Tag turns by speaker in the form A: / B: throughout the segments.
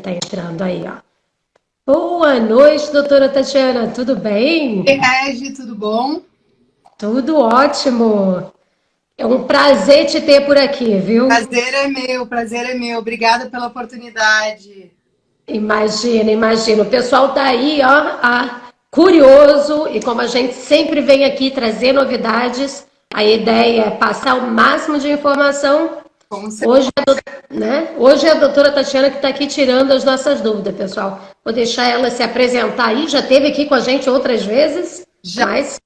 A: Tá entrando aí, ó. Boa noite, doutora Tatiana, tudo bem?
B: Oi, Regi, tudo bom?
A: Tudo ótimo. É um prazer te ter por aqui, viu?
B: Prazer é meu, prazer é meu. Obrigada pela oportunidade.
A: Imagina, imagina. O pessoal tá aí, ó, curioso, e como a gente sempre vem aqui trazer novidades, a ideia é passar o máximo de informação.
B: Com certeza.
A: Hoje, né? Hoje é a doutora Tatiana que está aqui tirando as nossas dúvidas, pessoal. Vou deixar ela se apresentar aí, já esteve aqui com a gente outras vezes,
B: Já,
A: mas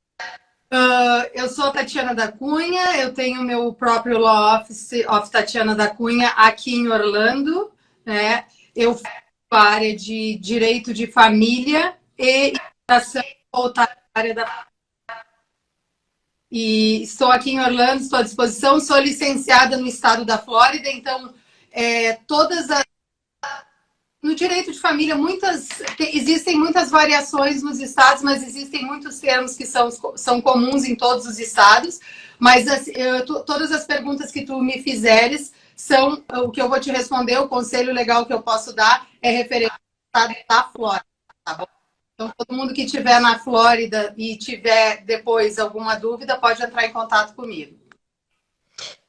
B: eu sou Tatiana da Cunha, eu tenho meu próprio Law Office Tatiana da Cunha aqui em Orlando, né? Eu faço a área de direito de família e imigração voltada à área da. E estou aqui em Orlando, estou à disposição, sou licenciada no estado da Flórida, então todas as no direito de família, existem muitas variações nos estados, mas existem muitos termos que são comuns em todos os estados. Mas todas as perguntas que tu me fizeres são o que eu vou te responder. O conselho legal que eu posso dar é referente ao estado da Flórida, tá bom? Então, todo mundo que estiver na Flórida e tiver depois alguma dúvida, pode entrar em contato comigo.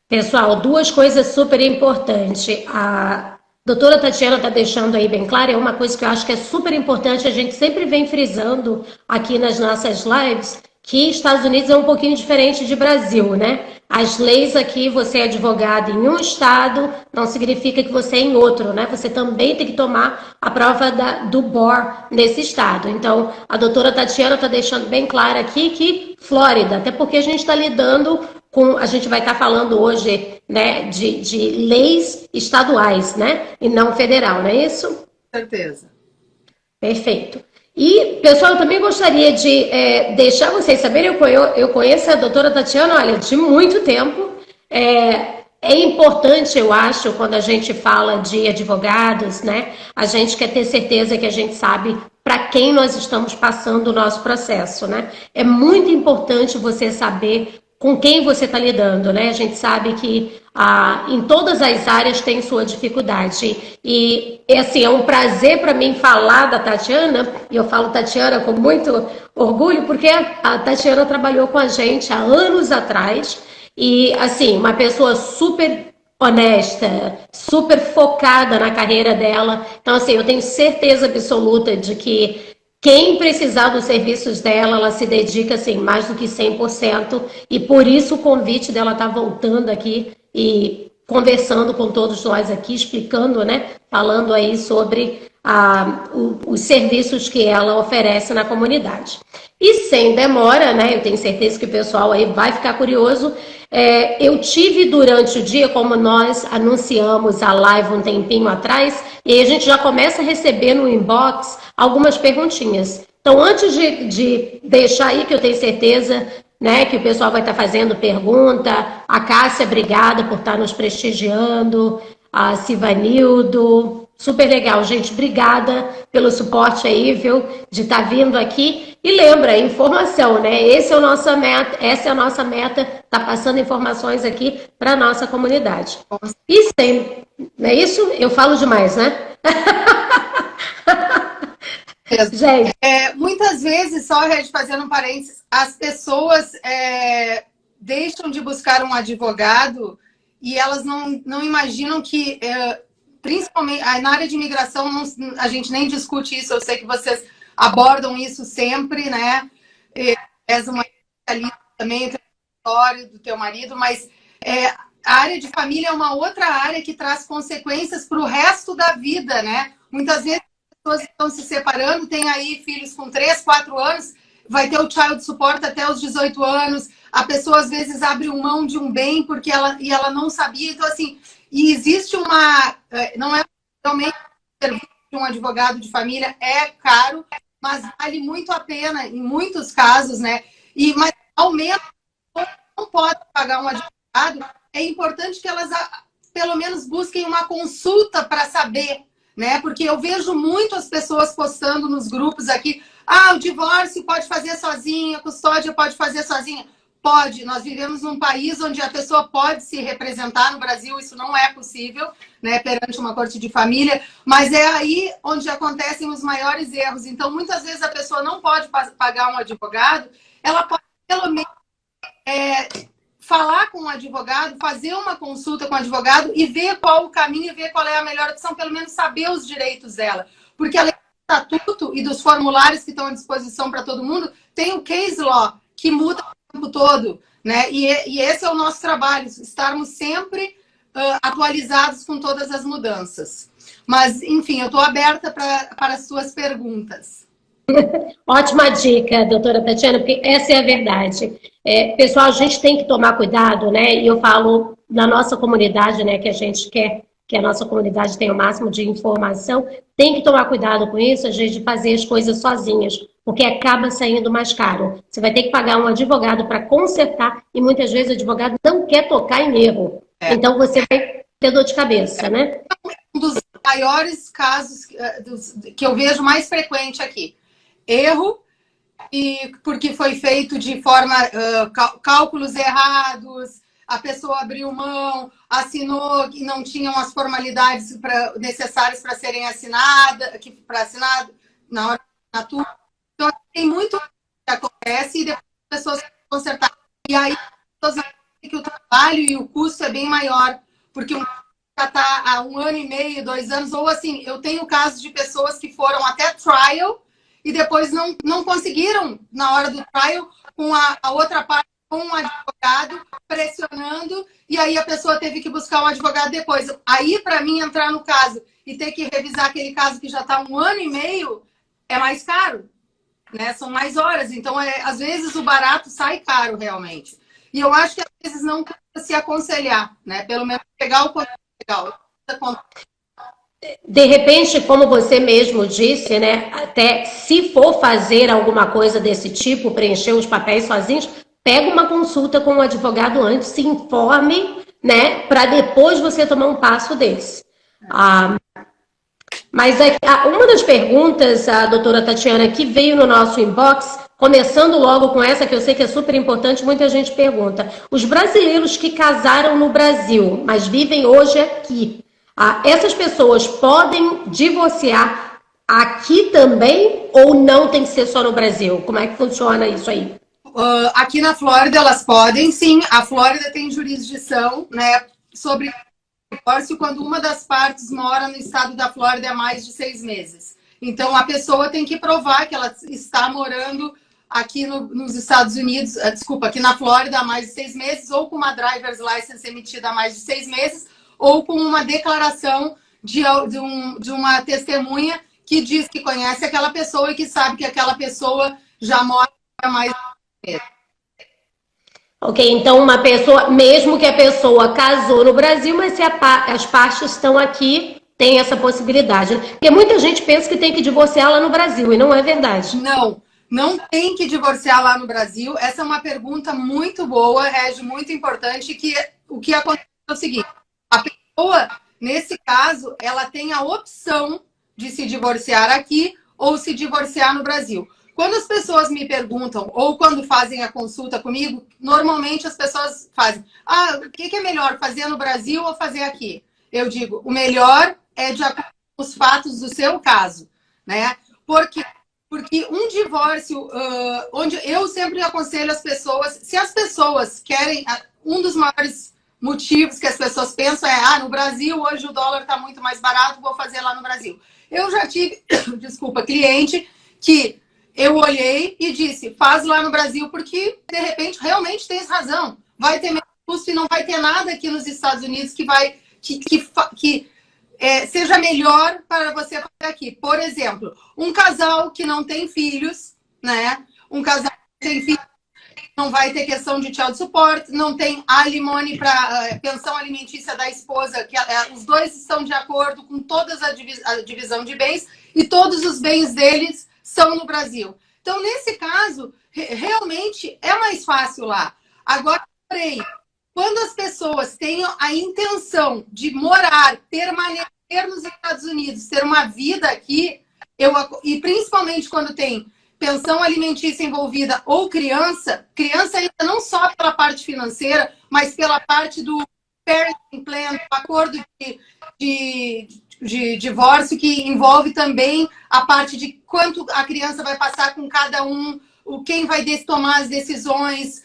A: pessoal, duas coisas super importantes. A doutora Tatiana está deixando aí bem claro, é uma coisa que eu acho que é super importante, a gente sempre vem frisando aqui nas nossas lives, que Estados Unidos é um pouquinho diferente de Brasil, né? As leis aqui, você é advogado em um estado, não significa que você é em outro, né? Você também tem que tomar a prova do BOR nesse estado. Então, a doutora Tatiana está deixando bem claro aqui que Flórida, até porque a gente está lidando a gente vai estar falando hoje, né, de leis estaduais, né, e não federal, não é isso?
B: Com certeza.
A: Perfeito. E, pessoal, eu também gostaria de deixar vocês saberem, eu conheço a doutora Tatiana, olha, de muito tempo. É importante, eu acho, quando a gente fala de advogados, né, a gente quer ter certeza que a gente sabe para quem nós estamos passando o nosso processo, né? É muito importante você saber com quem você está lidando, né? A gente sabe que em todas as áreas tem sua dificuldade. E assim, é um prazer para mim falar da Tatiana, e eu falo Tatiana com muito orgulho, porque a Tatiana trabalhou com a gente há anos atrás, e assim, uma pessoa super honesta, super focada na carreira dela. Então, assim, eu tenho certeza absoluta de que quem precisar dos serviços dela, ela se dedica assim, mais do que 100%, e por isso o convite dela tá voltando aqui e conversando com todos nós aqui, explicando, né, falando aí sobre os serviços que ela oferece na comunidade. E sem demora, né, eu tenho certeza que o pessoal aí vai ficar curioso, eu tive durante o dia, como nós anunciamos a live um tempinho atrás, e aí a gente já começa a receber no inbox algumas perguntinhas. Então, antes de deixar aí, que eu tenho certeza, né, que o pessoal vai estar fazendo pergunta, a Cássia, obrigada por estar nos prestigiando, a Sivanildo, super legal, gente, obrigada pelo suporte aí, viu, de estar vindo aqui. E lembra, informação, né? Essa é a nossa meta, tá passando informações aqui para nossa comunidade. E sem, não é isso? Eu falo demais, né? Gente,
B: Muitas vezes, só fazendo um parênteses, as pessoas deixam de buscar um advogado e elas não imaginam que, principalmente na área de imigração, a gente nem discute isso, eu sei que vocês abordam isso sempre, né? És uma especialista também, tem história do teu marido, mas a área de família é uma outra área que traz consequências para o resto da vida, né? Muitas vezes pessoas estão se separando, tem aí filhos com 3, 4 anos, vai ter o child support até os 18 anos, a pessoa às vezes abre mão de um bem porque ela não sabia, então assim, e existe não é realmente um advogado de família, é caro, mas vale muito a pena em muitos casos, né? Mas ao menos não pode pagar um advogado, é importante que elas pelo menos busquem uma consulta para saber, né? Porque eu vejo muitas pessoas postando nos grupos aqui, o divórcio pode fazer sozinha, a custódia pode fazer sozinha. Pode, nós vivemos num país onde a pessoa pode se representar. No Brasil isso não é possível, né, perante uma corte de família, mas é aí onde acontecem os maiores erros. Então, muitas vezes a pessoa não pode pagar um advogado, ela pode pelo menos falar com um advogado, fazer uma consulta com o advogado e ver qual o caminho, ver qual é a melhor opção, pelo menos saber os direitos dela. Porque além do estatuto e dos formulários que estão à disposição para todo mundo, tem o case law, que muda o tempo todo, né? E esse é o nosso trabalho, estarmos sempre atualizados com todas as mudanças. Mas, enfim, eu estou aberta para as suas perguntas.
A: Ótima dica, doutora Tatiana, porque essa é a verdade. Pessoal, a gente tem que tomar cuidado, né? E eu falo na nossa comunidade, né, que a gente quer que a nossa comunidade tenha o máximo de informação, tem que tomar cuidado com isso, a gente, de fazer as coisas sozinhas, porque acaba saindo mais caro. Você vai ter que pagar um advogado para consertar e muitas vezes o advogado não quer tocar em erro. Então você vai ter dor de cabeça, né?
B: Um dos maiores casos que eu vejo mais frequente aqui. Erro, e porque foi feito de forma, cálculos errados, a pessoa abriu mão, assinou e não tinham as formalidades necessárias para serem assinadas, para assinar na hora da assinatura. Então, tem muito que acontece e depois as pessoas consertar. E aí, as pessoas que o trabalho e o custo é bem maior, porque já está há 1 ano e meio, 2 anos, ou assim, eu tenho casos de pessoas que foram até trial e depois não conseguiram, na hora do trial, com a outra parte, com um advogado pressionando, e aí a pessoa teve que buscar um advogado depois. Aí, para mim, entrar no caso e ter que revisar aquele caso que já está 1 ano e meio, é mais caro, né? São mais horas. Então, às vezes, o barato sai caro, realmente. E eu acho que, às vezes, não custa se aconselhar, né? Pelo menos pegar o conselho legal.
A: De repente, como você mesmo disse, né, até se for fazer alguma coisa desse tipo, preencher os papéis sozinhos, pega uma consulta com um advogado antes, se informe, né, para depois você tomar um passo desse. Mas uma das perguntas, a doutora Tatiana, que veio no nosso inbox, começando logo com essa, que eu sei que é super importante, muita gente pergunta: os brasileiros que casaram no Brasil, mas vivem hoje aqui, essas pessoas podem divorciar aqui também ou não tem que ser só no Brasil? Como é que funciona isso aí?
B: Aqui na Flórida elas podem, sim. A Flórida tem jurisdição, né, sobre divórcio quando uma das partes mora no estado da Flórida há mais de 6 meses. Então a pessoa tem que provar que ela está morando aqui nos Estados Unidos, aqui na Flórida há mais de 6 meses, ou com uma driver's license emitida há mais de 6 meses, ou com uma declaração de uma testemunha que diz que conhece aquela pessoa e que sabe que aquela pessoa já mora há mais de 6 meses.
A: Ok, então uma pessoa, mesmo que a pessoa casou no Brasil, mas se as partes estão aqui, tem essa possibilidade. Porque muita gente pensa que tem que divorciar lá no Brasil, e não é verdade.
B: Não tem que divorciar lá no Brasil. Essa é uma pergunta muito boa, Regi, muito importante, que o que acontece é o seguinte: a pessoa, nesse caso, ela tem a opção de se divorciar aqui ou se divorciar no Brasil. Quando as pessoas me perguntam, ou quando fazem a consulta comigo, normalmente as pessoas fazem: o que é melhor, fazer no Brasil ou fazer aqui? Eu digo, o melhor é de acordo com os fatos do seu caso, né? Porque um divórcio, onde eu sempre aconselho as pessoas, se as pessoas querem, um dos maiores motivos que as pessoas pensam é: no Brasil hoje o dólar está muito mais barato, vou fazer lá no Brasil. Eu já tive, cliente que eu olhei e disse: faz lá no Brasil, porque, de repente, realmente tens razão. Vai ter menos custo e não vai ter nada aqui nos Estados Unidos que seja melhor para você fazer aqui. Por exemplo, um casal que não tem filhos, né? Um casal que tem filhos não vai ter questão de child support, não tem alimony para pensão alimentícia da esposa, que os dois estão de acordo com toda a divisão de bens e todos os bens deles são no Brasil. Então, nesse caso, realmente é mais fácil lá. Agora, porém, quando as pessoas têm a intenção de morar, permanecer nos Estados Unidos, ter uma vida aqui, e principalmente quando tem pensão alimentícia envolvida ou criança ainda não só pela parte financeira, mas pela parte do parenting plan, do acordo de divórcio, que envolve também a parte de quanto a criança vai passar com cada um, quem vai tomar as decisões,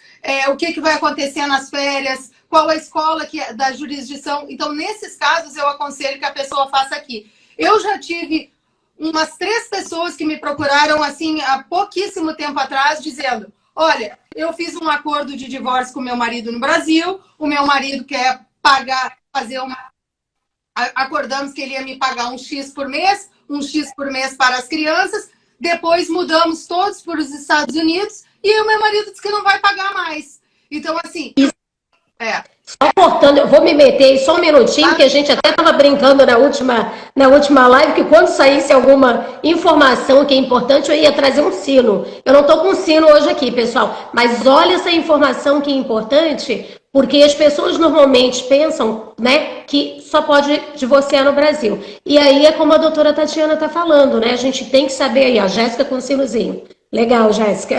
B: o que vai acontecer nas férias, qual a escola da jurisdição. Então, nesses casos, eu aconselho que a pessoa faça aqui. Eu já tive umas 3 pessoas que me procuraram assim há pouquíssimo tempo atrás, dizendo: olha, eu fiz um acordo de divórcio com meu marido no Brasil, o meu marido quer pagar, acordamos que ele ia me pagar um X por mês para as crianças, depois mudamos todos para os Estados Unidos e o meu marido disse que não vai pagar mais. Então, assim...
A: Só cortando, eu vou me meter aí só um minutinho, que a gente até estava brincando na última live, que quando saísse alguma informação que é importante, eu ia trazer um sino. Eu não estou com sino hoje aqui, pessoal, mas olha essa informação que é importante, porque as pessoas normalmente pensam, né, que só pode divorciar no Brasil. E aí é como a doutora Tatiana está falando, né? A gente tem que saber aí, ó, Jéssica com sinozinho. Legal, Jéssica.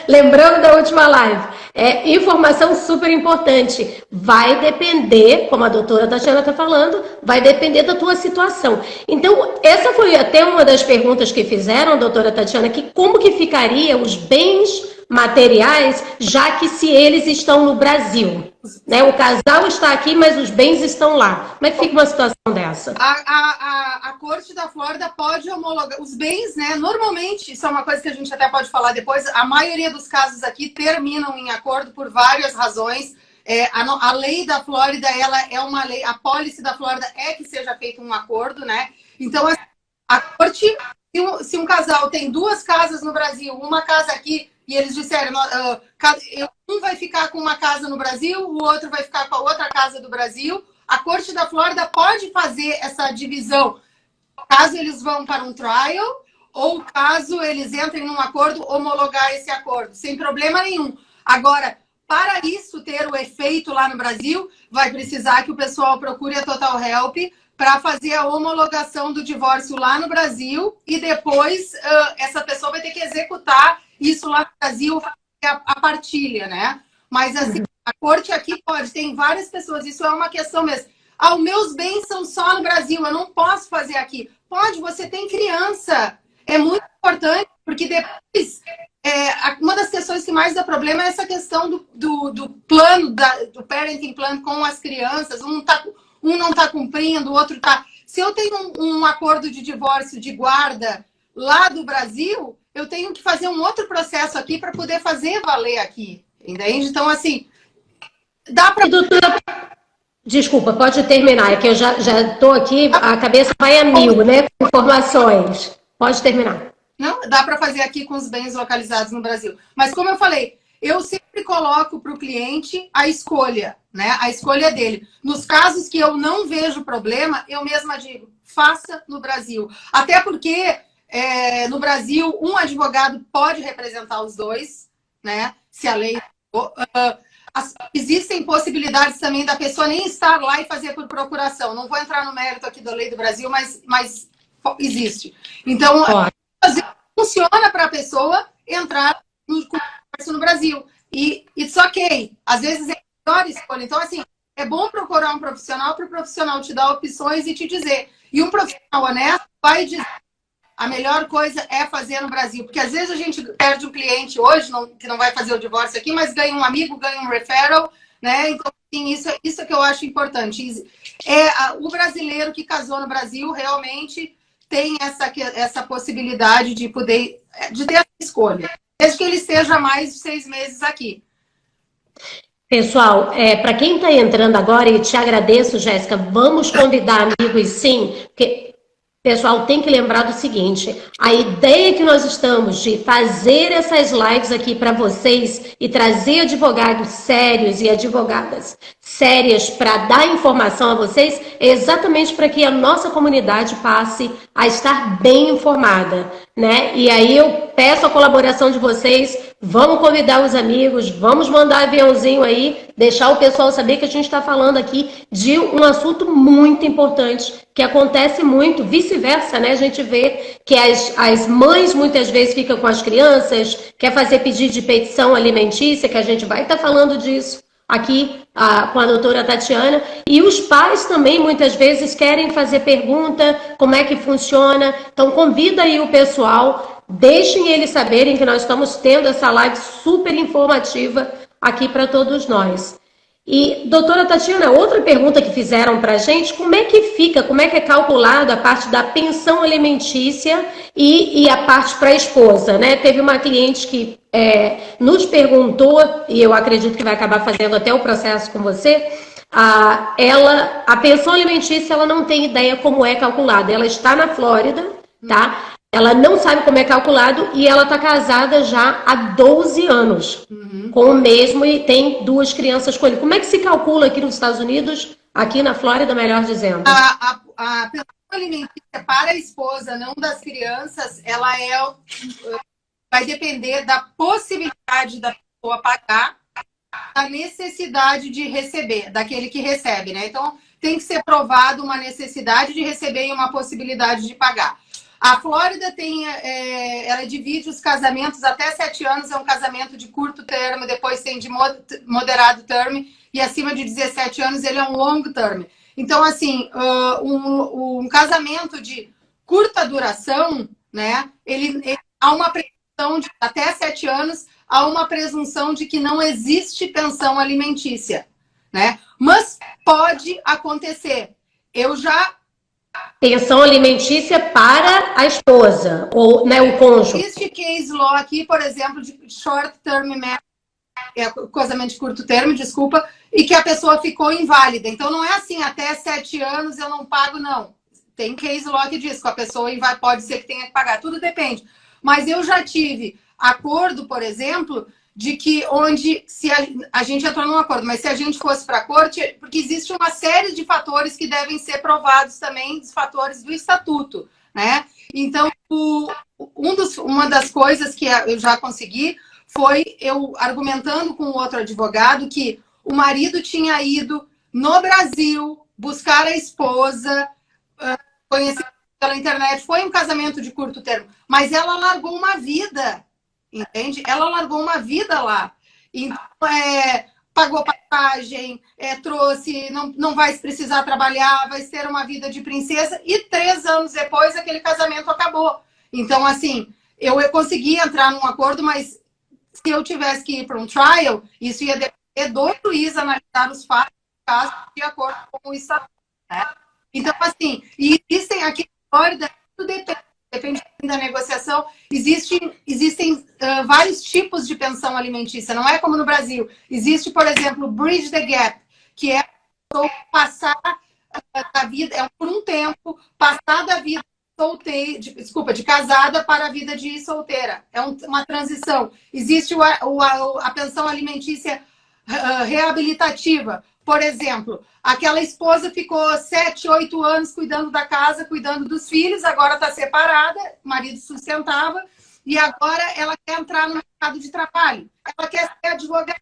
A: Lembrando da última live. Informação super importante. Vai depender, como a doutora Tatiana está falando, vai depender da tua situação. Então, essa foi até uma das perguntas que fizeram, doutora Tatiana, que como que ficaria os bens materiais, já que se eles estão no Brasil, né? O casal está aqui, mas os bens estão lá. Como é que fica uma situação dessa?
B: A Corte da Flórida pode homologar os bens, né? Normalmente, isso é uma coisa que a gente até pode falar depois, a maioria dos casos aqui terminam em acordo por várias razões. A lei da Flórida, ela é uma lei, a policy da Flórida é que seja feito um acordo, né? Então, a Corte, se um casal tem 2 casas no Brasil, uma casa aqui, e eles disseram, um vai ficar com uma casa no Brasil, o outro vai ficar com a outra casa do Brasil. A Corte da Flórida pode fazer essa divisão, caso eles vão para um trial, ou caso eles entrem num acordo, homologar esse acordo, sem problema nenhum. Agora, para isso ter o efeito lá no Brasil, vai precisar que o pessoal procure a Total Help para fazer a homologação do divórcio lá no Brasil, e depois essa pessoa vai ter que executar isso lá no Brasil, a partilha, né? Mas assim, a Corte aqui pode, tem várias pessoas, isso é uma questão mesmo. Os meus bens são só no Brasil, eu não posso fazer aqui. Pode, você tem criança. É muito importante, porque depois, uma das questões que mais dá problema é essa questão do plano, do parenting plan com as crianças. Um não está cumprindo, o outro está... Se eu tenho um acordo de divórcio de guarda lá do Brasil, eu tenho que fazer um outro processo aqui para poder fazer valer aqui, entende? Então, assim, dá para...
A: Doutora, desculpa, pode terminar, é que eu já estou aqui, a cabeça vai a mil, né, com informações. Pode terminar.
B: Não, dá para fazer aqui com os bens localizados no Brasil. Mas, como eu falei, eu sempre coloco para o cliente a escolha, né? A escolha dele. Nos casos que eu não vejo problema, eu mesma digo, faça no Brasil. Até porque... no Brasil, um advogado pode representar os dois, né? Se a lei... existem possibilidades também da pessoa nem estar lá e fazer por procuração. Não vou entrar no mérito aqui da lei do Brasil, mas existe. Então, funciona para a pessoa entrar no comércio no Brasil. E it's ok. Às vezes é a melhor escolha. Então, assim, é bom procurar um profissional para o profissional te dar opções e te dizer. E um profissional honesto vai dizer: a melhor coisa é fazer no Brasil. Porque às vezes a gente perde um cliente hoje, que não vai fazer o divórcio aqui, mas ganha um amigo, ganha um referral, né? Então, assim, isso é que eu acho importante. O brasileiro que casou no Brasil realmente tem essa possibilidade de ter essa escolha. Desde que ele esteja mais de 6 meses aqui.
A: Pessoal, para quem está entrando agora, e te agradeço, Jéssica, vamos convidar amigos sim, porque... Pessoal, tem que lembrar do seguinte, a ideia que nós estamos de fazer essas lives aqui para vocês e trazer advogados sérios e advogadas sérias para dar informação a vocês é exatamente para que a nossa comunidade passe a estar bem informada, né? E aí eu peço a colaboração de vocês vamos convidar os amigos, vamos mandar aviãozinho aí, deixar o pessoal saber que a gente está falando aqui de um assunto muito importante, que acontece muito, vice-versa, né? A gente vê que as mães muitas vezes ficam com as crianças, quer fazer pedido de petição alimentícia, que a gente vai estar falando disso aqui com a doutora Tatiana, e os pais também muitas vezes querem fazer pergunta, como é que funciona, então convida aí o pessoal, deixem eles saberem que nós estamos tendo essa live super informativa aqui para todos nós. E, doutora Tatiana, outra pergunta que fizeram para a gente, como é que fica, como é que é calculado a parte da pensão alimentícia e a parte para a esposa, né? Teve uma cliente que nos perguntou, e eu acredito que vai acabar fazendo até o processo com você, a pensão alimentícia, ela não tem ideia como é calculada, ela está na Flórida, tá? Ela não sabe como é calculado e ela está casada já há 12 anos com o mesmo e tem 2 crianças com ele. Como é que se calcula aqui nos Estados Unidos, aqui na Flórida, melhor dizendo?
B: A pensão alimentícia para a esposa, não das crianças, ela vai depender da possibilidade da pessoa pagar, da necessidade de receber, daquele que recebe, né? Então, tem que ser provado uma necessidade de receber e uma possibilidade de pagar. A Flórida ela divide os casamentos até 7 anos, é um casamento de curto termo, depois tem de moderado termo, e acima de 17 anos ele é um long term. Então, assim, um casamento de curta duração, né, há uma presunção de até 7 anos, há uma presunção de que não existe pensão alimentícia, né? Mas pode acontecer.
A: Pensão alimentícia para a esposa, ou né, o cônjuge.
B: Existe case law aqui, por exemplo, de short term marriage, casamento de curto termo, desculpa, e que a pessoa ficou inválida. Então não é assim, até 7 anos eu não pago, não. Tem case law que diz que a pessoa pode ser que tenha que pagar, tudo depende. Mas eu já tive acordo, por exemplo, de que se a gente entrou num acordo, mas se a gente fosse para a corte, porque existe uma série de fatores que devem ser provados também, dos fatores do estatuto, né? Então, uma das coisas que eu já consegui foi eu argumentando com outro advogado que o marido tinha ido no Brasil buscar a esposa, conhecida pela internet, foi um casamento de curto termo, mas ela largou uma vida. Entende? Ela largou uma vida lá. Então, pagou passagem, trouxe, não vai precisar trabalhar, vai ter uma vida de princesa. E 3 anos depois, aquele casamento acabou. Então, assim, eu consegui entrar num acordo, mas se eu tivesse que ir para um trial, isso ia depender do juiz analisar os fatos de acordo com o estatuto, né? Então, assim, e existem aqui na Flórida, tudo depende da negociação, existem vários tipos de pensão alimentícia, não é como no Brasil. Existe, por exemplo, Bridge the Gap, que é passar da vida, por um tempo, passar da vida de casada para a vida de solteira. É uma transição. Existe a pensão alimentícia reabilitativa. Por exemplo, aquela esposa ficou 7, 8 anos cuidando da casa, cuidando dos filhos, agora está separada, o marido sustentava, e agora ela quer entrar no mercado de trabalho. Ela quer ser advogada.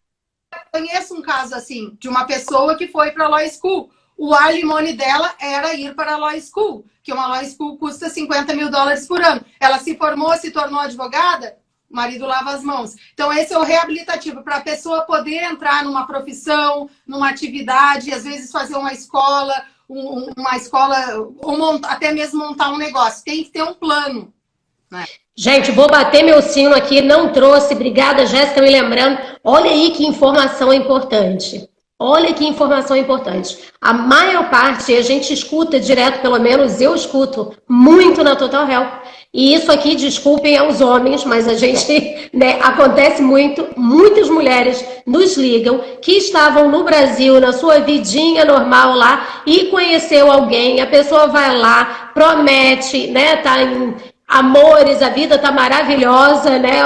B: Eu conheço um caso assim, de uma pessoa que foi para a law school. O alimony dela era ir para a law school, que uma law school custa $50 mil por ano. Ela se formou, se tornou advogada, o marido lava as mãos. Então, esse é o reabilitativo, para a pessoa poder entrar numa profissão, numa atividade, às vezes fazer uma escola, ou até mesmo montar um negócio. Tem que ter um plano, né?
A: Gente, vou bater meu sino aqui, não trouxe. Obrigada, Jéssica, me lembrando. Olha aí que informação importante. Olha que informação importante. A maior parte, a gente escuta direto, pelo menos eu escuto muito na Total Health. E isso aqui, desculpem aos homens, mas a gente, né, acontece muito. Muitas mulheres nos ligam que estavam no Brasil, na sua vidinha normal lá, e conheceu alguém, a pessoa vai lá, promete, né, tá em amores, a vida tá maravilhosa, né,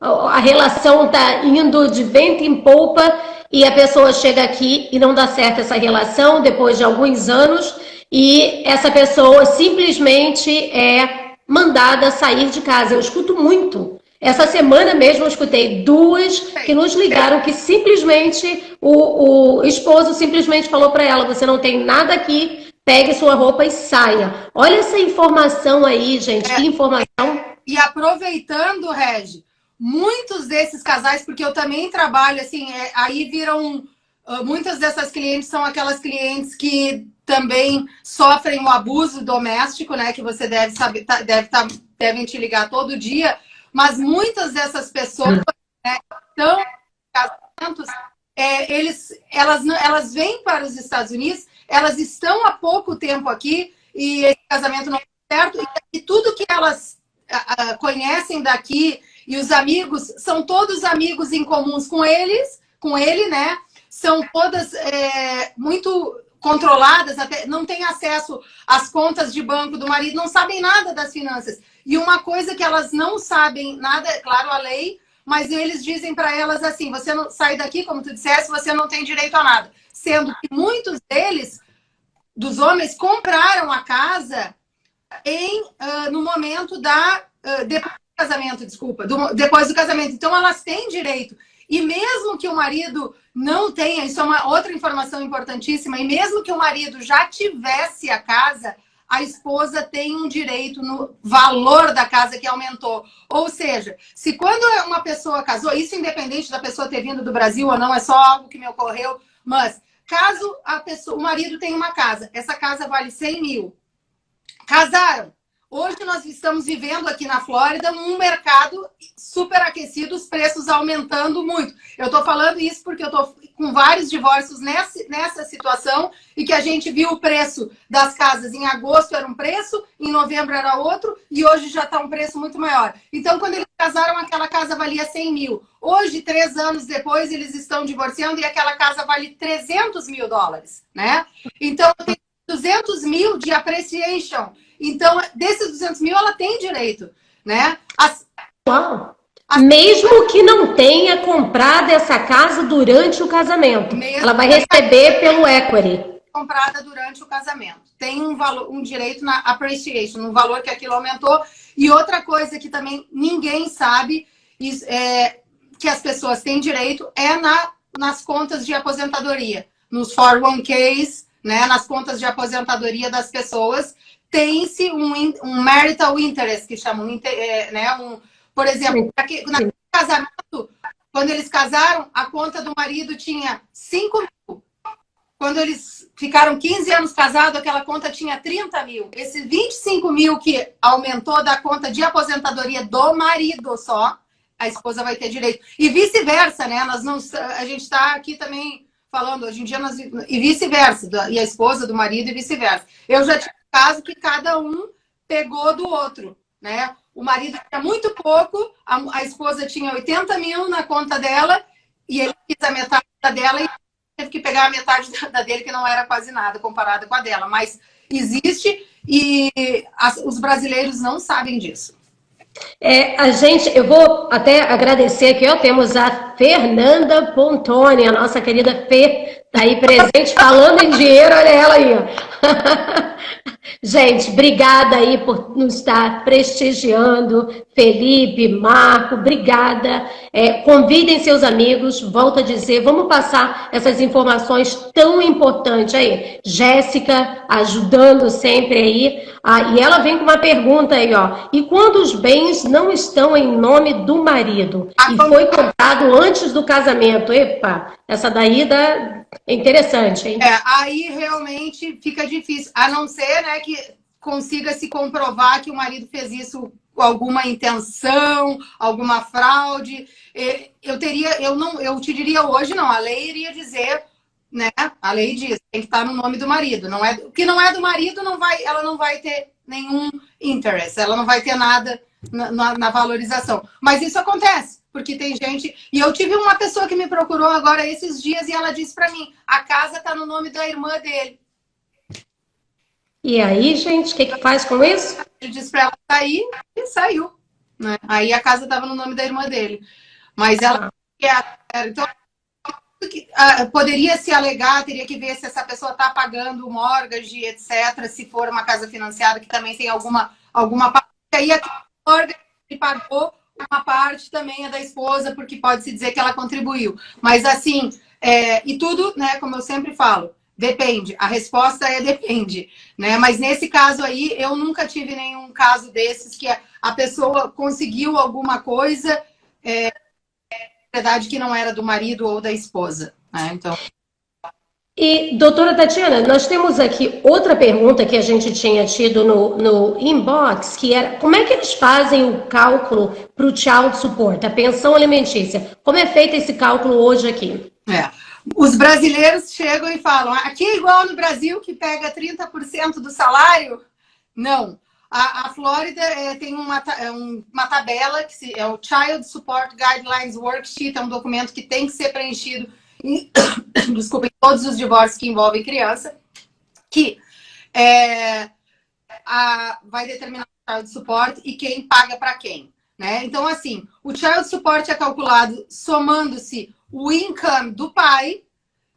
A: a relação tá indo de vento em polpa, e a pessoa chega aqui e não dá certo essa relação depois de alguns anos, e essa pessoa simplesmente é mandada sair de casa. Eu escuto muito Essa semana mesmo eu escutei duas que nos ligaram que simplesmente o esposo simplesmente falou para ela: você não tem nada aqui, pegue sua roupa e saia. Olha essa informação aí, gente, que informação.
B: E aproveitando, Regi, muitos desses casais, porque eu também trabalho assim, aí viram. Muitas dessas clientes são aquelas clientes que também sofrem o abuso doméstico, né? Que você deve saber, devem te ligar todo dia. Mas muitas dessas pessoas, né, estão em casamentos, elas vêm para os Estados Unidos, elas estão há pouco tempo aqui e esse casamento não é certo, e tudo que elas conhecem daqui e os amigos são todos amigos em comuns com ele, né? São todas muito controladas, até não têm acesso às contas de banco do marido, não sabem nada das finanças. E uma coisa que elas não sabem nada, é claro, a lei, mas eles dizem para elas assim: você não sai daqui, como tu disseste, você não tem direito a nada. Sendo que muitos deles, dos homens, compraram a casa no momento depois do casamento, desculpa, depois do casamento. Então elas têm direito. E mesmo que o marido não tenha, isso é uma outra informação importantíssima, e mesmo que o marido já tivesse a casa, a esposa tem um direito no valor da casa que aumentou. Ou seja, se quando uma pessoa casou, isso independente da pessoa ter vindo do Brasil ou não, é só algo que me ocorreu, mas caso o marido tenha uma casa, essa casa vale 100 mil. Casaram. Hoje nós estamos vivendo aqui na Flórida um mercado super aquecido, os preços aumentando muito. Eu estou falando isso porque eu estou com vários divórcios nessa situação e que a gente viu o preço das casas em agosto era um preço, em novembro era outro e hoje já está um preço muito maior. Então, quando eles casaram, aquela casa valia 100 mil. Hoje, 3 anos depois, eles estão divorciando e aquela casa vale 300 mil dólares, né? Então, tem 200 mil de appreciation. Então, desses 200 mil, ela tem direito, né?
A: Mesmo que não tenha comprado essa casa durante o casamento, ela vai receber pelo equity.
B: Comprada durante o casamento. Tem um direito na appreciation, no valor que aquilo aumentou. E outra coisa que também ninguém sabe, que as pessoas têm direito, nas contas de aposentadoria. Nos 401ks, né? Nas contas de aposentadoria das pessoas, tem-se um marital interest, que chamam, né? Por exemplo, no casamento, quando eles casaram, a conta do marido tinha 5 mil. Quando eles ficaram 15 anos casados, aquela conta tinha 30 mil. Esse 25 mil que aumentou da conta de aposentadoria do marido só, a esposa vai ter direito. E vice-versa, né? A gente está aqui também falando, hoje em dia, e vice-versa, e a esposa do marido e vice-versa. Eu já tive um caso que cada um pegou do outro, né? O marido tinha muito pouco, a esposa tinha 80 mil na conta dela, e ele quis a metade da dela e teve que pegar a metade da dele, que não era quase nada comparada com a dela. Mas existe e os brasileiros não sabem disso.
A: Eu vou até agradecer aqui, ó, temos a Fernanda Pontoni, a nossa querida Fê, tá aí presente, falando em dinheiro, olha ela aí, ó. Gente, obrigada aí por nos estar prestigiando, Felipe, Marco, obrigada. Convidem seus amigos, volto a dizer, vamos passar essas informações tão importantes aí. Jéssica ajudando sempre aí, e ela vem com uma pergunta aí, ó. E quando os bens não estão em nome do marido e foi comprado antes do casamento? Epa, essa daí é interessante, hein?
B: Aí realmente fica difícil, a não ser, né, que consiga se comprovar que o marido fez isso com alguma intenção, alguma fraude. Eu te diria hoje, não, a lei iria dizer, né? A lei diz, tem que estar no nome do marido. O que não é do marido, ela não vai ter nenhum interest, ela não vai ter nada na valorização. Mas isso acontece, porque tem gente... E eu tive uma pessoa que me procurou agora esses dias e ela disse para mim, a casa está no nome da irmã dele.
A: E aí, gente, o que faz com isso?
B: Ele disse para ela sair e saiu, né? Aí a casa estava no nome da irmã dele. Mas ela... Então, poderia se alegar, teria que ver se essa pessoa está pagando o mortgage, etc. Se for uma casa financiada que também tem alguma parte. Aí a mortgage pagou uma parte também é da esposa, porque pode-se dizer que ela contribuiu. Mas assim, e tudo, né, como eu sempre falo, depende. A resposta é depende, né? Mas nesse caso aí, eu nunca tive nenhum caso desses que a pessoa conseguiu alguma coisa, na verdade, que não era do marido ou da esposa, né? Então...
A: E, doutora Tatiana, nós temos aqui outra pergunta que a gente tinha tido no inbox, que era como é que eles fazem o cálculo para o child support, a pensão alimentícia? Como é feito esse cálculo hoje aqui?
B: Os brasileiros chegam e falam, aqui é igual no Brasil, que pega 30% do salário? Não. A Flórida tem uma tabela, que é o Child Support Guidelines Worksheet, é um documento que tem que ser preenchido desculpem, todos os divórcios que envolvem criança, que vai determinar o child support e quem paga para quem, né? Então, assim, o child support é calculado somando-se o income do pai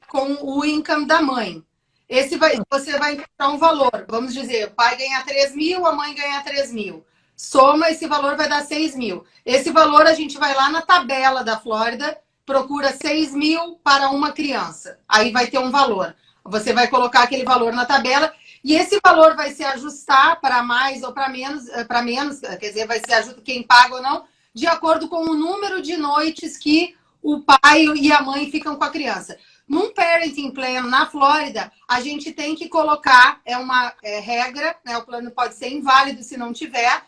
B: com o income da mãe. Você vai encontrar um valor, vamos dizer, o pai ganha 3 mil, a mãe ganha 3 mil. Soma, esse valor vai dar 6 mil. Esse valor a gente vai lá na tabela da Flórida, procura 6 mil para uma criança. Aí vai ter um valor. Você vai colocar aquele valor na tabela e esse valor vai se ajustar para mais ou para menos, quer dizer, vai se ajustar quem paga ou não, de acordo com o número de noites que o pai e a mãe ficam com a criança. Num parenting plan na Flórida, a gente tem que colocar, é uma regra, né? O plano pode ser inválido se não tiver.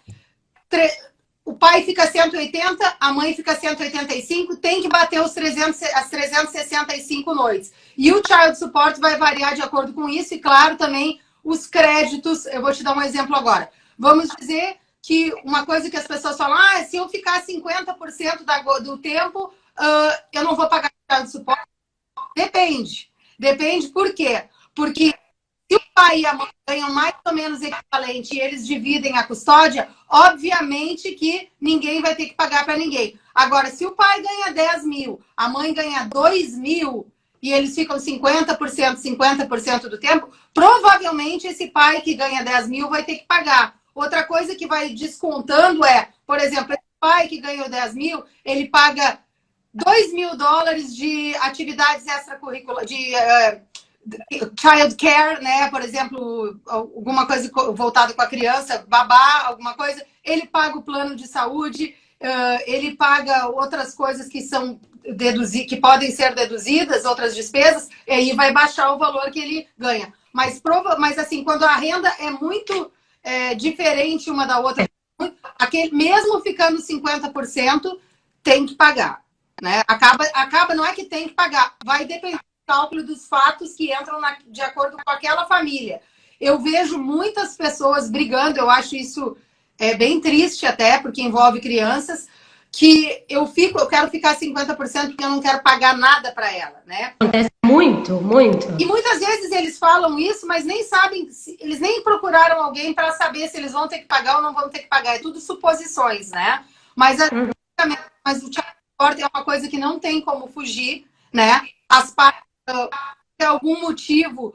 B: O pai fica 180, a mãe fica 185, tem que bater as 365 noites. E o child support vai variar de acordo com isso, e claro, também os créditos. Eu vou te dar um exemplo agora. Vamos dizer que uma coisa que as pessoas falam, se eu ficar 50% do tempo, eu não vou pagar child support. Depende. Depende por quê? Porque se o pai e a mãe ganham mais ou menos equivalente e eles dividem a custódia, obviamente que ninguém vai ter que pagar para ninguém. Agora, se o pai ganha 10 mil, a mãe ganha 2 mil e eles ficam 50% do tempo, provavelmente esse pai que ganha 10 mil vai ter que pagar. Outra coisa que vai descontando por exemplo, esse pai que ganhou 10 mil, ele paga $2.000 de atividades extracurriculares, de child care, né? Por exemplo, alguma coisa voltada com a criança, babá, alguma coisa. Ele paga o plano de saúde, ele paga outras coisas que são que podem ser deduzidas, outras despesas, e aí vai baixar o valor que ele ganha. Mas assim, quando a renda é muito diferente uma da outra, mesmo ficando 50%, tem que pagar. Né? Acaba, não é que tem que pagar, vai depender do cálculo dos fatos que entram de acordo com aquela família. Eu vejo muitas pessoas brigando, eu acho isso bem triste até, porque envolve crianças, que eu quero ficar 50% porque eu não quero pagar nada para ela, né?
A: Acontece muito, muito.
B: E muitas vezes eles falam isso, mas nem sabem, eles nem procuraram alguém para saber se eles vão ter que pagar ou não vão ter que pagar. É tudo suposições, né? Mas o é uma coisa que não tem como fugir, né? As partes, por algum motivo,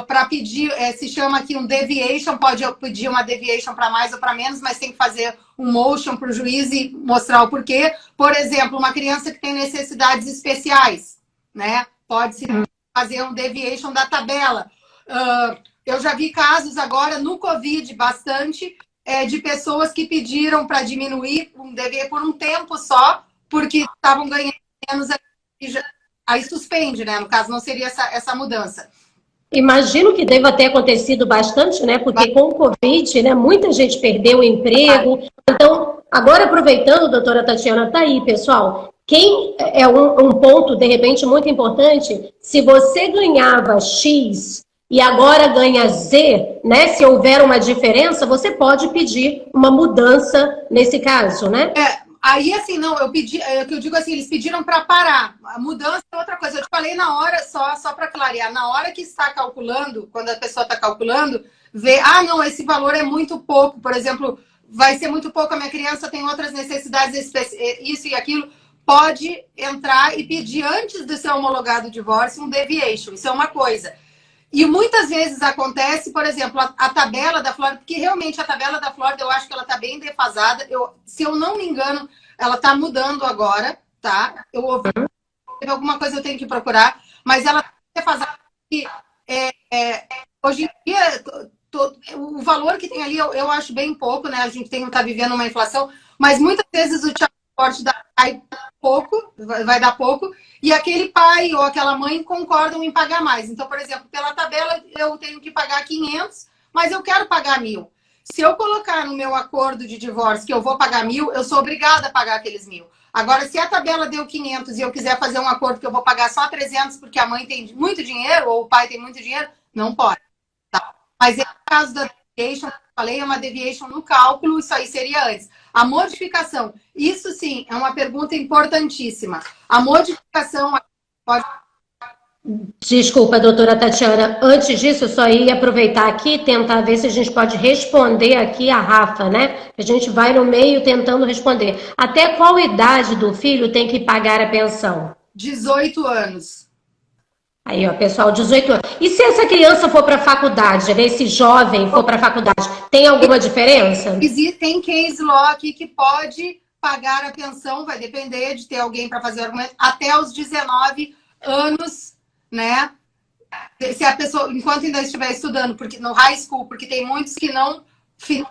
B: para pedir, se chama aqui um deviation, pode pedir uma deviation para mais ou para menos, mas tem que fazer um motion para o juiz e mostrar o porquê. Por exemplo, uma criança que tem necessidades especiais, né? Pode-se fazer um deviation da tabela. Eu já vi casos agora no Covid, bastante, de pessoas que pediram para diminuir um DV por um tempo só, porque estavam ganhando menos, aí suspende, né? No caso, não seria essa mudança.
A: Imagino que deva ter acontecido bastante, né? Porque com o Covid, né, muita gente perdeu o emprego. Então, agora aproveitando, doutora Tatiana, tá aí, pessoal. Quem é um ponto, de repente, muito importante, se você ganhava X e agora ganha Z, né? Se houver uma diferença, você pode pedir uma mudança nesse caso, né?
B: Aí, assim, não, eu pedi, que eu digo assim, eles pediram para parar. A mudança é outra coisa. Eu te falei na hora, só para clarear, na hora que está calculando, quando a pessoa está calculando, vê, não, esse valor é muito pouco, por exemplo, vai ser muito pouco, a minha criança tem outras necessidades, isso e aquilo, pode entrar e pedir, antes de ser homologado o divórcio, um deviation. Isso é uma coisa. E muitas vezes acontece, por exemplo, a tabela da Flórida, porque realmente a tabela da Flórida eu acho que ela está bem defasada. Se eu não me engano, ela tá mudando agora, tá? Eu ouvi alguma coisa, eu tenho que procurar, mas ela quer fazer que hoje em dia o valor que tem ali eu acho bem pouco, né? A gente tá vivendo uma inflação, mas muitas vezes o child support vai pouco, vai dar pouco, e aquele pai ou aquela mãe concordam em pagar mais. Então, por exemplo, pela tabela eu tenho que pagar 500, mas eu quero pagar 1.000. Se eu colocar no meu acordo de divórcio que eu vou pagar 1.000, eu sou obrigada a pagar aqueles 1.000. Agora, se a tabela deu 500 e eu quiser fazer um acordo que eu vou pagar só 300 porque a mãe tem muito dinheiro ou o pai tem muito dinheiro, não pode. Tá? Mas no caso da deviation, que eu falei, é uma deviation no cálculo, isso aí seria antes. A modificação, isso sim, é uma pergunta importantíssima. A modificação pode...
A: Desculpa, doutora Tatiana. Antes disso, eu só ia aproveitar aqui e tentar ver se a gente pode responder aqui a Rafa, né? A gente vai no meio tentando responder. Até qual idade do filho tem que pagar a pensão?
B: 18 anos.
A: Aí, ó, pessoal, 18 anos. E se essa criança for para a faculdade, né? Esse jovem for para a faculdade, tem alguma diferença?
B: Tem case law aqui que pode pagar a pensão, vai depender de ter alguém para fazer o argumento, até os 19 anos, né? Se a pessoa, enquanto ainda estiver estudando, porque no high school, porque tem muitos que não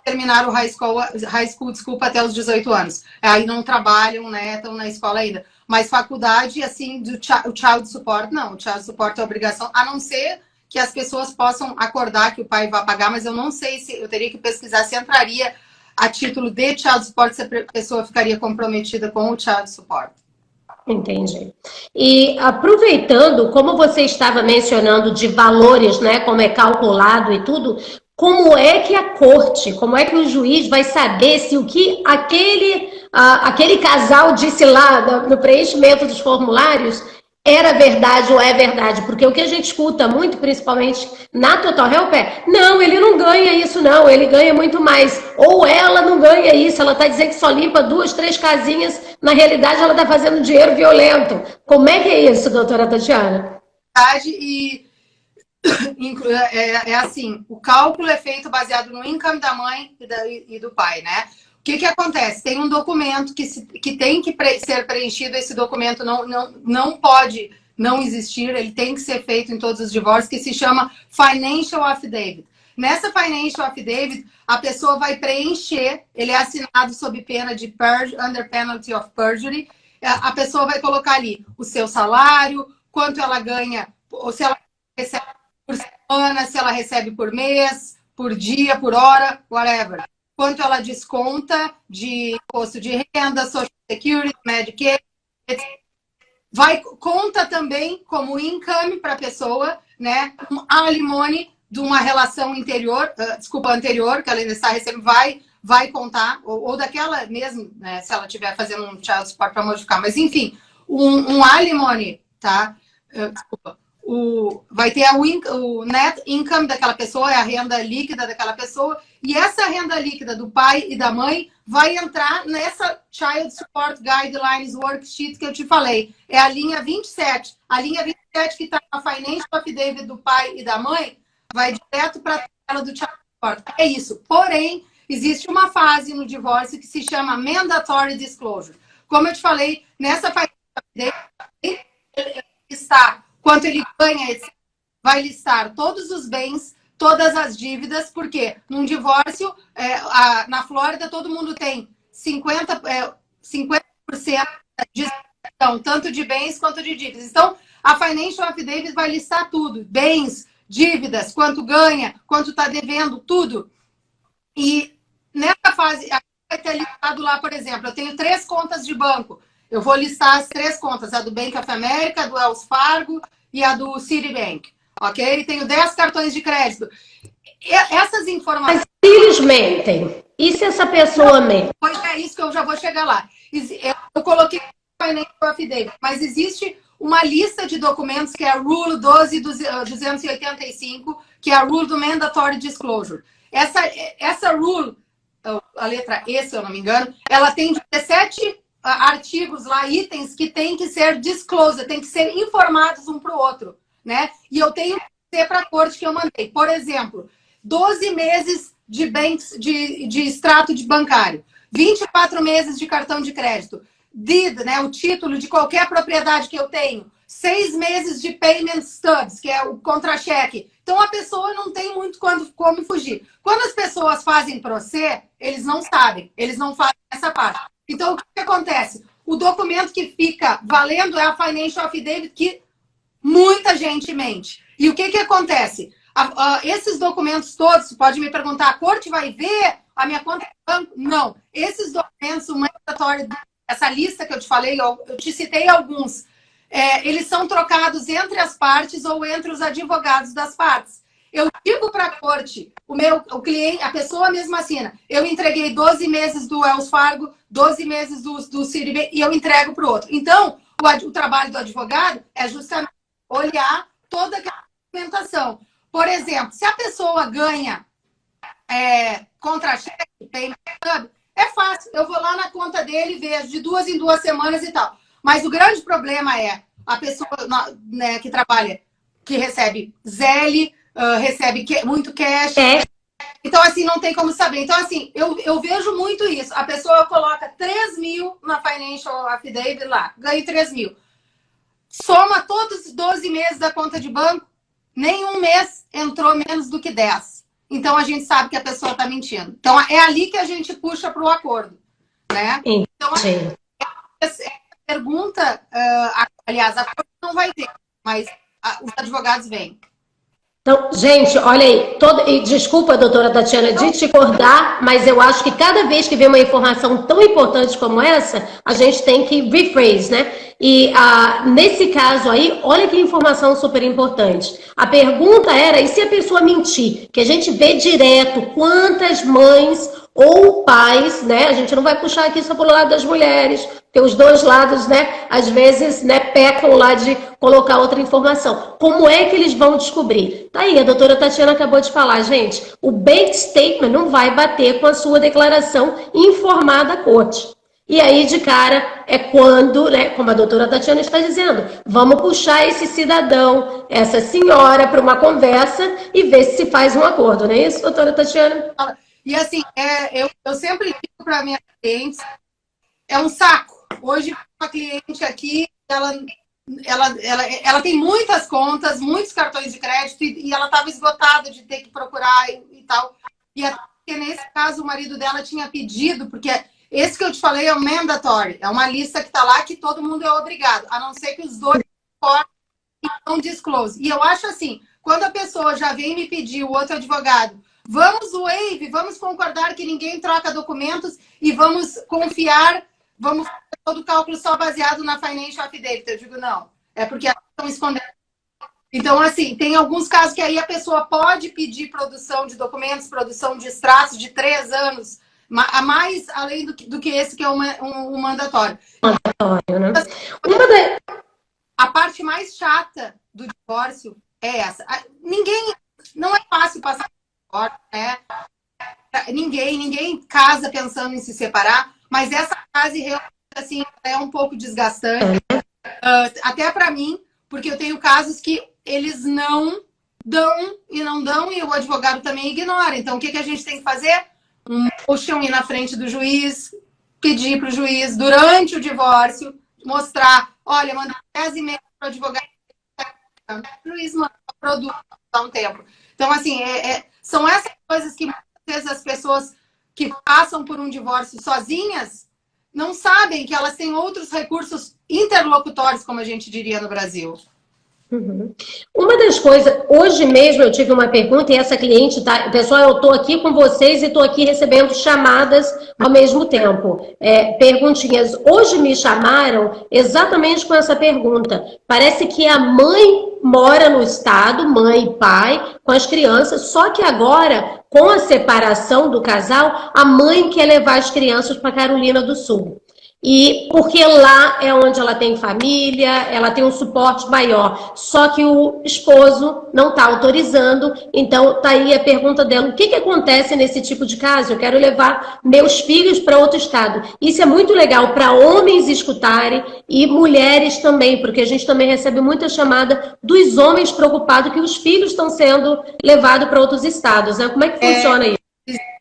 B: terminaram o high school, desculpa, até os 18 anos. Aí não trabalham, né? Estão na escola ainda. Mas faculdade, assim, o child support, não. O child support é obrigação, a não ser que as pessoas possam acordar que o pai vai pagar, mas eu não sei se, eu teria que pesquisar se entraria a título de child support, se a pessoa ficaria comprometida com o child support.
A: Entendi. E aproveitando, como você estava mencionando de valores, né, como é calculado e tudo, como é que a corte, como é que o juiz vai saber se o que aquele casal disse lá no preenchimento dos formulários era verdade ou é verdade? Porque o que a gente escuta muito, principalmente na Total Help, é: não, ele não ganha isso não, ele ganha muito mais. Ou ela não ganha isso, ela está dizendo que só limpa 2, 3 casinhas, na realidade ela está fazendo dinheiro violento. Como é que é isso, doutora Tatiana?
B: E é assim, o cálculo é feito baseado no income da mãe e do pai, né? O que acontece? Tem um documento que tem que ser preenchido, esse documento não pode não existir, ele tem que ser feito em todos os divórcios, que se chama Financial Affidavit. Nessa Financial Affidavit, a pessoa vai preencher, ele é assinado sob pena de under penalty of perjury, a pessoa vai colocar ali o seu salário, quanto ela ganha, ou se ela recebe por semana, se ela recebe por mês, por dia, por hora, whatever. Quanto ela desconta de imposto de renda, Social Security, Medicare, etc. Conta também como income para a pessoa, né? Um alimony de uma relação anterior, que ela ainda está recebendo, vai contar, ou daquela mesmo, né? Se ela estiver fazendo um child support para modificar. Mas, enfim, um alimony, tá? Desculpa. Vai ter o net income daquela pessoa, é a renda líquida daquela pessoa, e essa renda líquida do pai e da mãe vai entrar nessa Child Support Guidelines Worksheet que eu te falei. É a linha 27. A linha 27 que está na Financial Affidavit do pai e da mãe vai direto para a tela do Child Support. É isso. Porém, existe uma fase no divórcio que se chama Mandatory Disclosure. Como eu te falei, nessa Financial Affidavit está quanto ele ganha, vai listar todos os bens, todas as dívidas, porque num divórcio, na Flórida, todo mundo tem 50% de gestão, tanto de bens quanto de dívidas. Então, a Financial Affidavit vai listar tudo, bens, dívidas, quanto ganha, quanto está devendo, tudo. E nessa fase, vai ter listado lá, por exemplo, eu tenho 3 contas de banco. Eu vou listar as 3 contas, a do Bank of America, a do Wells Fargo e a do Citibank, ok? Tenho 10 cartões de crédito. Essas informações...
A: Mas eles mentem. E se essa pessoa mente?
B: Pois é isso que eu já vou chegar lá. Eu coloquei Financial Affidavit, mas existe uma lista de documentos que é a Rule 12.285, que é a Rule do Mandatory Disclosure. Essa Rule, a letra E, se eu não me engano, ela tem 17 artigos lá, itens que têm que ser disclosed, têm que ser informados um para o outro, né? E eu tenho que dizer para a corte que eu mandei. Por exemplo, 12 meses de extrato de bancário, 24 meses de cartão de crédito, deed, né, o título de qualquer propriedade que eu tenho, 6 meses de payment stubs, que é o contra-cheque. Então, a pessoa não tem muito como fugir. Quando as pessoas fazem proce, eles não sabem, eles não fazem essa parte. Então, o que acontece? O documento que fica valendo é a Financial Affidavit, que muita gente mente. E o que acontece? Esses documentos todos, você pode me perguntar, a corte vai ver a minha conta de banco? Não. Esses documentos, o mandatório, essa lista que eu te falei, eu te citei alguns, eles são trocados entre as partes ou entre os advogados das partes. Eu digo para a corte, o cliente, a pessoa mesmo assina, eu entreguei 12 meses do Wells Fargo, 12 meses do Citibank e eu entrego para o outro. Então, o trabalho do advogado é justamente olhar toda aquela documentação. Por exemplo, se a pessoa ganha contra-cheque, é fácil. Eu vou lá na conta dele e vejo de 2 em 2 semanas e tal. Mas o grande problema é a pessoa, né, que trabalha, que recebe ZEL, recebe muito cash. Então, assim, não tem como saber. Então, assim, eu vejo muito isso. A pessoa coloca 3 mil na Financial Affidavit lá, ganha 3 mil. Soma todos os 12 meses da conta de banco, nenhum mês entrou menos do que 10. Então, a gente sabe que a pessoa está mentindo. Então, é ali que a gente puxa para o acordo, né? Então, essa pergunta, aliás, a corte não vai ter, mas os advogados vêm.
A: Então, gente, olha aí, e desculpa, doutora Tatiana, de te cortar, mas eu acho que cada vez que vem uma informação tão importante como essa, a gente tem que rephrase, né? E nesse caso aí, olha que informação super importante. A pergunta era, e se a pessoa mentir? Que a gente vê direto quantas mães ou pais, né? A gente não vai puxar aqui só pelo lado das mulheres, tem os dois lados, né? Às vezes, né, pecam lá de colocar outra informação. Como é que eles vão descobrir? Tá aí, a doutora Tatiana acabou de falar, gente, o bank statement não vai bater com a sua declaração informada à corte. E aí, de cara, é quando, né, como a doutora Tatiana está dizendo, vamos puxar esse cidadão, essa senhora, para uma conversa e ver se faz um acordo, não é isso, doutora Tatiana?
B: E assim, eu sempre digo para minhas clientes, é um saco. Hoje, uma cliente aqui, ela tem muitas contas, muitos cartões de crédito e ela estava esgotada de ter que procurar e tal. E até nesse caso, o marido dela tinha pedido, porque esse que eu te falei é o mandatory, é uma lista que está lá que todo mundo é obrigado, a não ser que os dois não disclose. E eu acho assim, quando a pessoa já vem me pedir, o outro advogado, vamos waive, vamos concordar que ninguém troca documentos e vamos confiar, vamos fazer todo o cálculo só baseado na Financial Affidavit. Eu digo, não, é porque elas estão escondendo. Então, assim, tem alguns casos que aí a pessoa pode pedir produção de documentos, produção de extratos de 3 anos, a mais além do que esse que é um mandatório.
A: Mandatório, né?
B: A parte mais chata do divórcio é essa. Não é fácil passar por divórcio, né? Ninguém casa pensando em se separar, mas essa fase realmente assim, é um pouco desgastante. Até para mim, porque eu tenho casos que eles não dão e o advogado também ignora. Então, o que a gente tem que fazer? Ir na frente do juiz, pedir para o juiz, durante o divórcio, mostrar, olha, mandar 10 e-mails para o advogado, o juiz manda o produto há um tempo. Então, assim, são essas coisas que muitas vezes as pessoas que passam por um divórcio sozinhas não sabem que elas têm outros recursos interlocutórios, como a gente diria no Brasil.
A: Uhum. Uma das coisas, hoje mesmo eu tive uma pergunta e essa cliente, tá, pessoal, eu estou aqui com vocês e estou aqui recebendo chamadas ao mesmo tempo, perguntinhas. Hoje me chamaram exatamente com essa pergunta. Parece que a mãe mora no estado, mãe e pai, com as crianças, só que agora, com a separação do casal, a mãe quer levar as crianças para Carolina do Sul. E porque lá é onde ela tem família, ela tem um suporte maior. Só que o esposo não está autorizando. Então, tá aí a pergunta dela. O que acontece nesse tipo de caso? Eu quero levar meus filhos para outro estado. Isso é muito legal para homens escutarem e mulheres também, porque a gente também recebe muita chamada dos homens preocupados que os filhos estão sendo levados para outros estados. Né? Como é que funciona isso?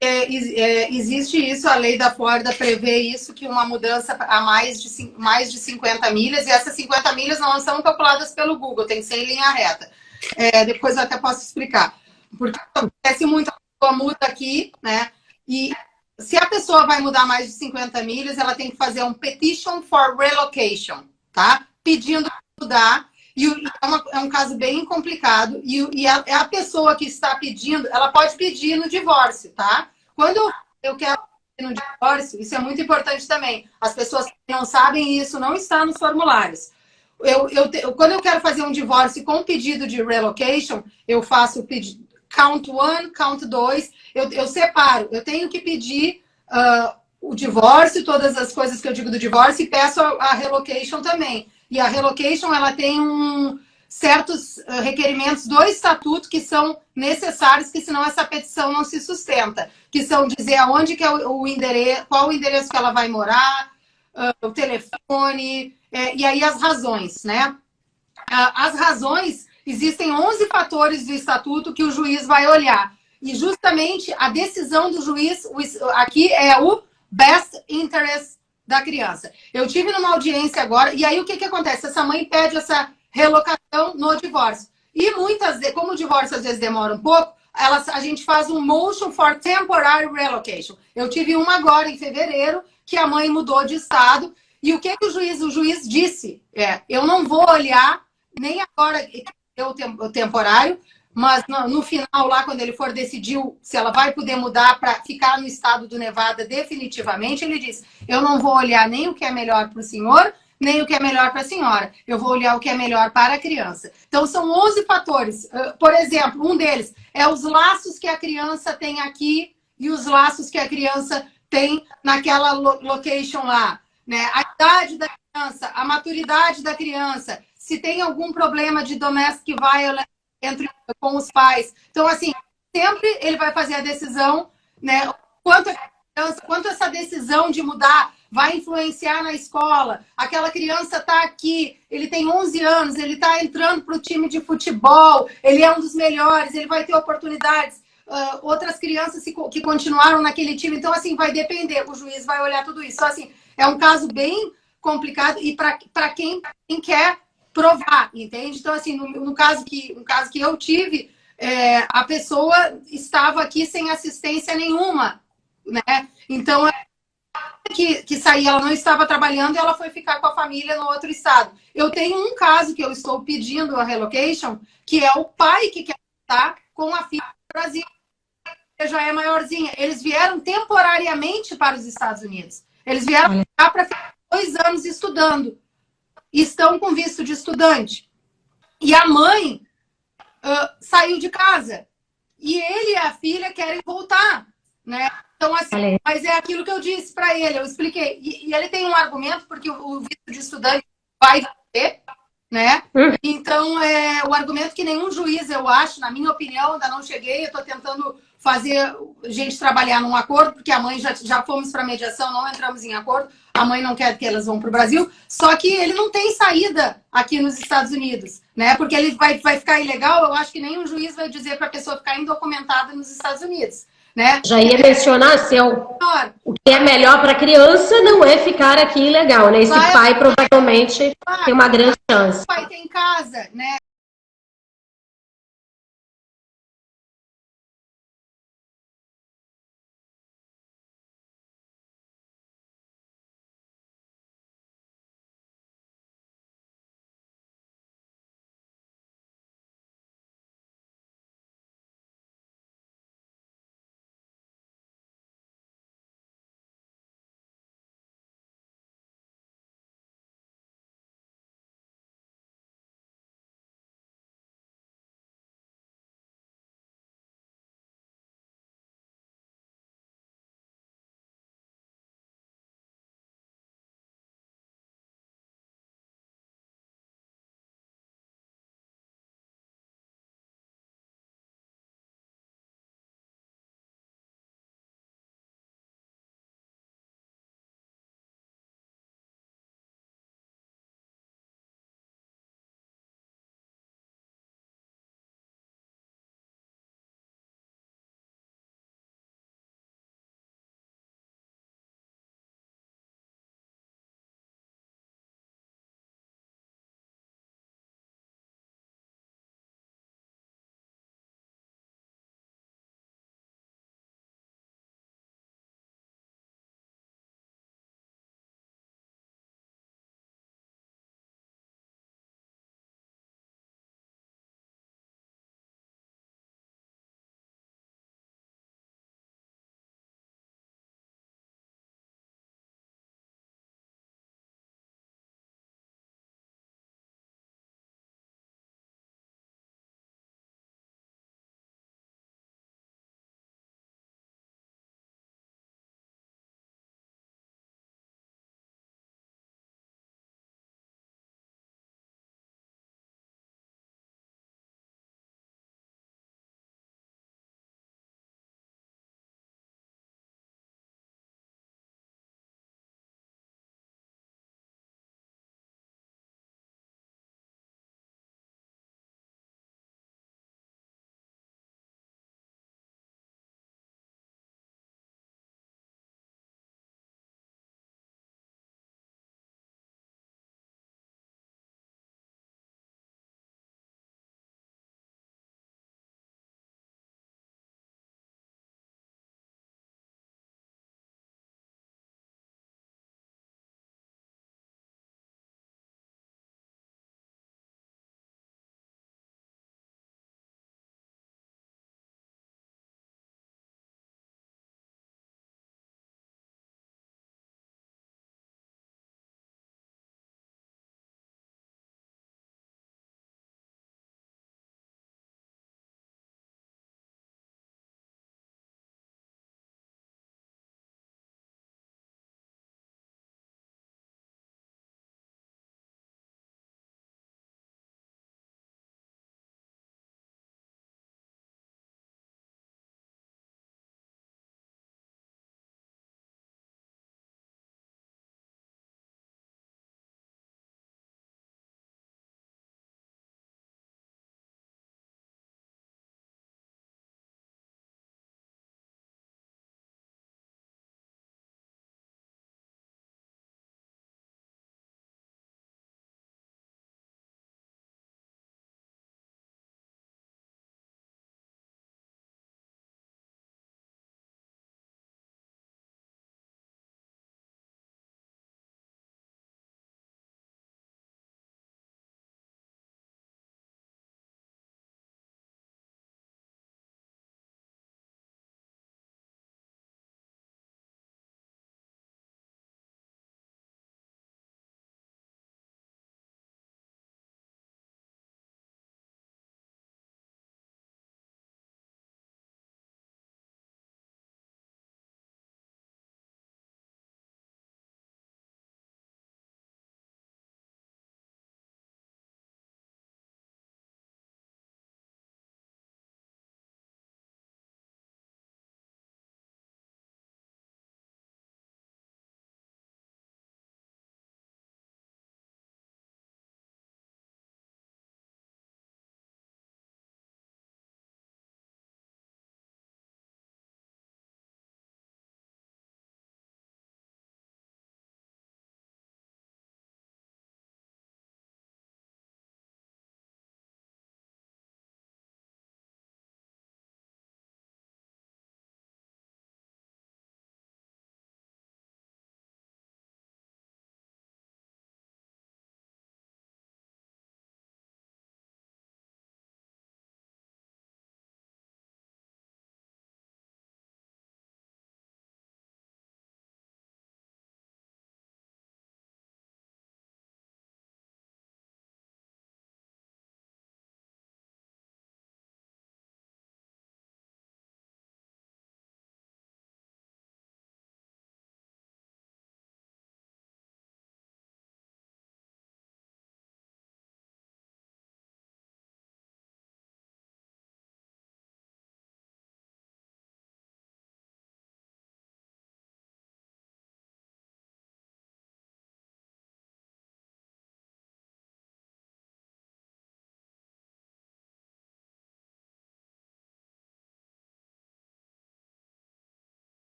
B: Existe isso, a lei da Flórida prevê isso, que uma mudança a mais de 50 milhas, e essas 50 milhas não são calculadas pelo Google, tem que ser em linha reta. Depois eu até posso explicar. Porque acontece muito, a pessoa muda aqui, né? E se a pessoa vai mudar mais de 50 milhas, ela tem que fazer um petition for relocation, tá? Pedindo para mudar. E é um caso bem complicado. E a pessoa que está pedindo, ela pode pedir no divórcio, tá? Quando eu quero pedir no divórcio, isso é muito importante também. As pessoas que não sabem isso, não está nos formulários. Quando eu quero fazer um divórcio com pedido de relocation, eu faço o pedido count one, count dois, eu separo. Eu tenho que pedir o divórcio, todas as coisas que eu digo do divórcio, e peço a relocation também. E a relocation, ela tem certos requerimentos do estatuto que são necessários, que senão essa petição não se sustenta. Que são dizer aonde que é o endereço, qual o endereço que ela vai morar, o telefone, e aí as razões, né? As razões, existem 11 fatores do estatuto que o juiz vai olhar. E justamente a decisão do juiz aqui é o best interest da criança. Eu tive numa audiência agora, e aí o que acontece? Essa mãe pede essa relocação no divórcio. E muitas vezes, como o divórcio às vezes demora um pouco, a gente faz um motion for temporary relocation. Eu tive uma agora, em fevereiro, que a mãe mudou de estado. E o que o juiz disse? Eu não vou olhar nem agora o temporário, mas no final, lá, quando ele for decidir se ela vai poder mudar para ficar no estado do Nevada definitivamente, ele diz: eu não vou olhar nem o que é melhor para o senhor, nem o que é melhor para a senhora. Eu vou olhar o que é melhor para a criança. Então, são 11 fatores. Por exemplo, um deles é os laços que a criança tem aqui e os laços que a criança tem naquela location lá. Né? A idade da criança, a maturidade da criança, se tem algum problema de domestic violence com os pais. Então, assim, sempre ele vai fazer a decisão, né? Quanto essa decisão de mudar vai influenciar na escola. Aquela criança está aqui, ele tem 11 anos, ele está entrando para o time de futebol, ele é um dos melhores, ele vai ter oportunidades. Outras crianças que continuaram naquele time. Então, assim, vai depender. O juiz vai olhar tudo isso. Então, assim, é um caso bem complicado e para quem quer provar, entende? Então, assim, no caso que eu tive, a pessoa estava aqui sem assistência nenhuma, né? Então, que saía, ela não estava trabalhando e ela foi ficar com a família no outro estado. Eu tenho um caso que eu estou pedindo a relocation, que é o pai que quer estar com a filha no Brasil, que já é maiorzinha. Eles vieram temporariamente para os Estados Unidos. Eles vieram para ficar 2 anos estudando. Estão com visto de estudante. E a mãe saiu de casa. E ele e a filha querem voltar, né? Então, assim, mas é aquilo que eu disse para ele, eu expliquei. E ele tem um argumento, porque o visto de estudante vai ter, né? Então, o argumento que nenhum juiz, eu acho, na minha opinião, ainda não cheguei, eu estou tentando fazer a gente trabalhar num acordo, porque a mãe já fomos para mediação, não entramos em acordo, a mãe não quer que elas vão para o Brasil, só que ele não tem saída aqui nos Estados Unidos, né? Porque ele vai ficar ilegal, eu acho que nenhum juiz vai dizer para a pessoa ficar indocumentada nos Estados Unidos, né?
A: Já ia mencionar, se o que é melhor para a criança não é ficar aqui ilegal, né? Esse pai provavelmente tem uma grande chance.
B: O pai tem casa, né?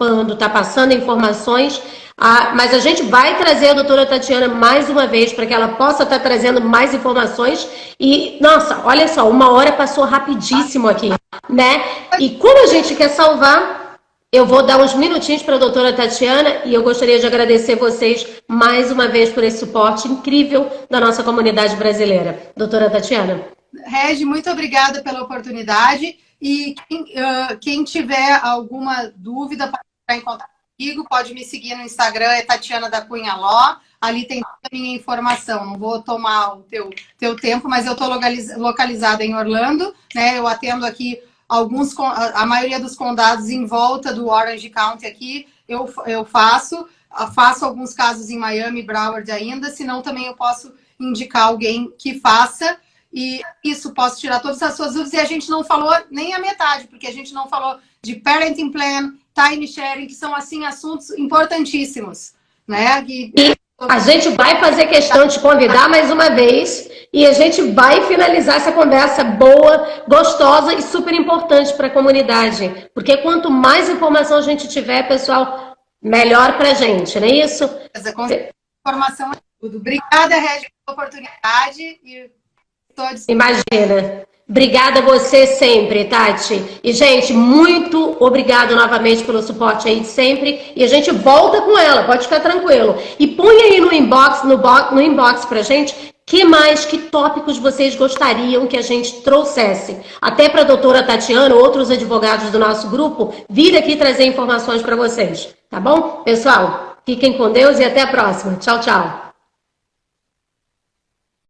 A: participando, está passando informações, mas a gente vai trazer a doutora Tatiana mais uma vez para que ela possa estar trazendo mais informações. E, nossa, olha só, 1 hora passou rapidíssimo aqui, né? E como a gente quer salvar, eu vou dar uns minutinhos para a doutora Tatiana e eu gostaria de agradecer vocês mais uma vez por esse suporte incrível da nossa comunidade brasileira. Doutora Tatiana.
B: Regi, muito obrigada pela oportunidade. E quem tiver alguma dúvida, pode entrar em contato comigo, pode me seguir no Instagram, é Tatiana da Cunha Ló. Ali tem toda a minha informação. Não vou tomar o teu tempo, mas eu estou localizada em Orlando, né? Eu atendo aqui a maioria dos condados em volta do Orange County aqui. Eu faço alguns casos em Miami, Broward ainda, senão também eu posso indicar alguém que faça. E isso, posso tirar todas as suas dúvidas. E a gente não falou nem a metade, porque a gente não falou de parenting plan, time sharing, que são, assim, assuntos importantíssimos, né? E
A: a gente vai fazer questão de convidar mais uma vez e a gente vai finalizar essa conversa boa, gostosa e super importante para a comunidade. Porque quanto mais informação a gente tiver, pessoal, melhor para a gente, não é isso?
B: Informação é tudo. Obrigada, Regi, pela oportunidade e
A: imagina. Obrigada a você sempre, Tati. E, gente, muito obrigado novamente pelo suporte aí de sempre. E a gente volta com ela, pode ficar tranquilo. E põe aí no inbox pra gente que tópicos vocês gostariam que a gente trouxesse. Até para a doutora Tatiana, outros advogados do nosso grupo, vir aqui trazer informações para vocês. Tá bom? Pessoal, fiquem com Deus e até a próxima. Tchau, tchau.